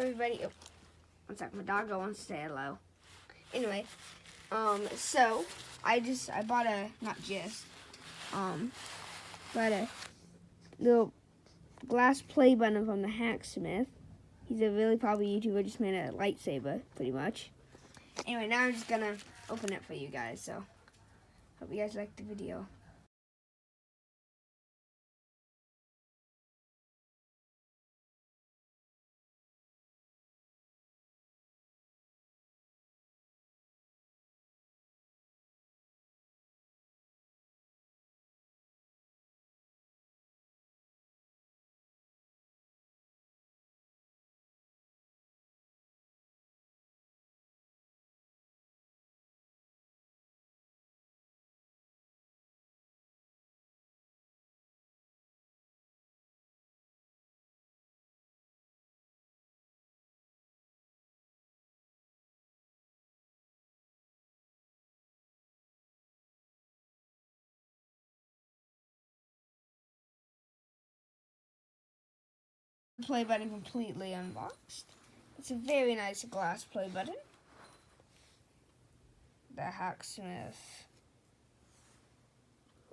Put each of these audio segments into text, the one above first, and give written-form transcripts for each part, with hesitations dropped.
everybody. Oh, one sec, my dog wants to say hello. Anyway, so I bought a little glass play button from the hacksmith. He's a really popular YouTuber, just made a lightsaber, pretty much. Anyway, now I'm just gonna open it for you guys, so hope you guys liked the video. Play button completely unboxed. It's a very nice glass play button. The hacksmith.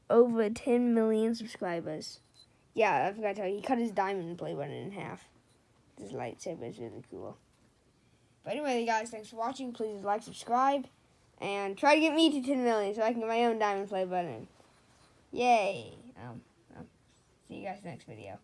Over 10 million subscribers. Yeah, I forgot to tell you, he cut his diamond play button in half. This lightsaber is really cool. But anyway, guys, thanks for watching. Please like, subscribe, and try to get me to 10 million so I can get my own diamond play button. Yay! See you guys next video.